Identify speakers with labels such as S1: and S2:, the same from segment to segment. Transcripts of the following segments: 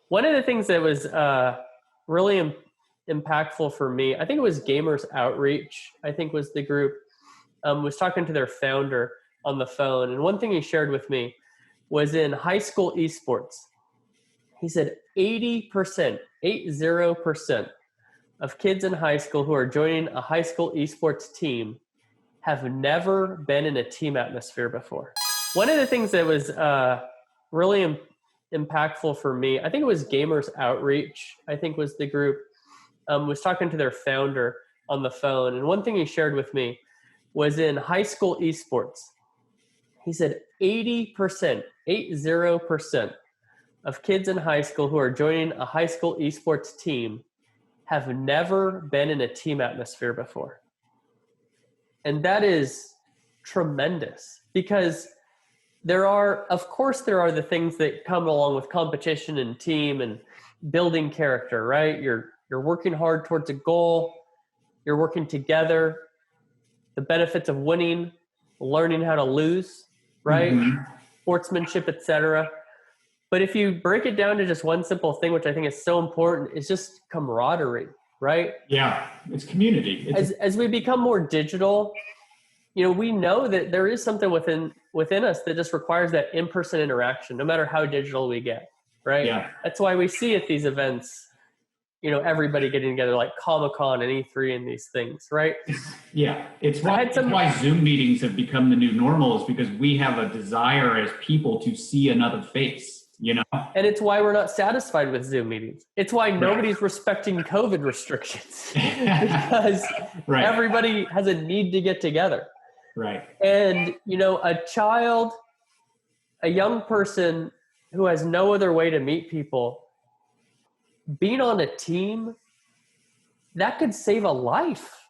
S1: One of the things that was really impactful for me, I think it was Gamers Outreach, I think was the group, was talking to their founder on the phone. And one thing he shared with me was in high school esports. He said 80%, 80% of kids in high school who are joining a high school esports team have never been in a team atmosphere before. One of the things that was really impactful for me, I think it was Gamers Outreach, I think was the group, was talking to their founder on the phone. And one thing he shared with me was in high school esports. He said 80%, 80% of kids in high school who are joining a high school esports team have never been in a team atmosphere before. And that is tremendous because of course there are the things that come along with competition and team and building character, right? You're working hard towards a goal, you're working together, the benefits of winning, learning how to lose, right? Mm-hmm. Sportsmanship, etc. But if you break it down to just one simple thing, which I think is so important, is just camaraderie, right?
S2: Yeah, it's community.
S1: As we become more digital, we know that there is something within us that just requires that in-person interaction, no matter how digital we get, right?
S2: Yeah.
S1: That's why we see at these events, everybody getting together like Comic-Con and E3 and these things, right?
S2: Yeah, it's why Zoom meetings have become the new normal, is because we have a desire as people to see another face.
S1: And it's why we're not satisfied with Zoom meetings. It's why nobody's respecting COVID restrictions because everybody has a need to get together.
S2: Right.
S1: And, a young person who has no other way to meet people, being on a team, that could save a life,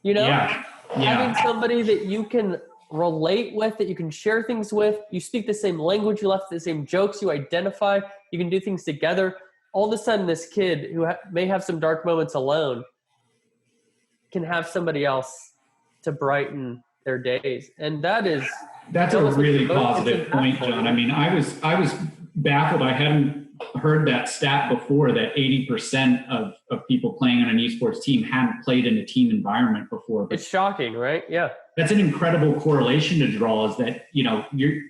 S1: Having somebody that you can relate with, that you can share things with, you speak the same language, you laugh at the same jokes, you identify, you can do things together. All of a sudden, this kid who may have some dark moments alone can have somebody else to brighten their days. And that's
S2: a really positive point, John. I mean, I was baffled. I hadn't heard that stat before, that 80% of people playing on an esports team hadn't played in a team environment before.
S1: It's shocking, right? Yeah.
S2: That's an incredible correlation to draw, is that, you're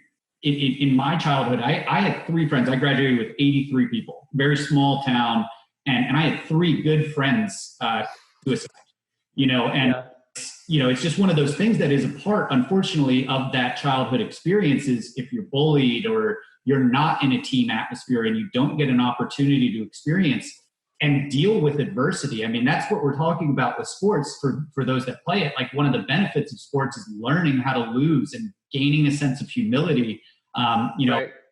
S2: in my childhood, I had 3 friends. I graduated with 83 people, very small town. And I had 3 good friends, suicide, it's just one of those things that is a part, unfortunately, of that childhood experience. Is if you're bullied or you're not in a team atmosphere and you don't get an opportunity to experience and deal with adversity. I mean, that's what we're talking about with sports for those that play it. Like, one of the benefits of sports is learning how to lose and gaining a sense of humility,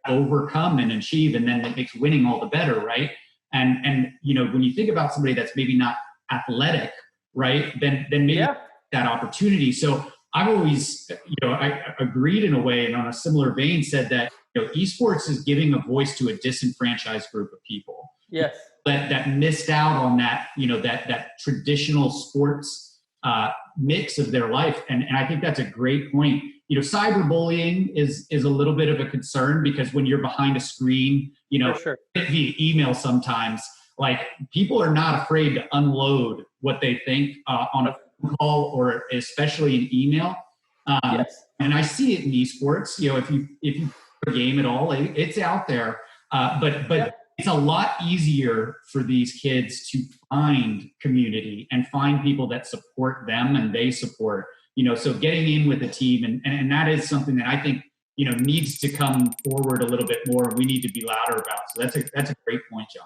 S2: overcome and achieve. And then it makes winning all the better. Right. And when you think about somebody that's maybe not athletic, right, then maybe that opportunity. So I've always, I agreed in a way, and on a similar vein said that, esports is giving a voice to a disenfranchised group of people.
S1: Yes.
S2: That missed out on that, that traditional sports mix of their life. And I think that's a great point. Cyberbullying is a little bit of a concern, because when you're behind a screen,
S1: sure,
S2: via email sometimes, like, people are not afraid to unload what they think on a phone call, or especially an email.
S1: Yes.
S2: And I see it in esports. If you play a game at all, it's out there. But it's a lot easier for these kids to find community and find people that support them and they support. So getting in with a team, and that is something that I think needs to come forward a little bit more. We need to be louder about. So that's a great point, John.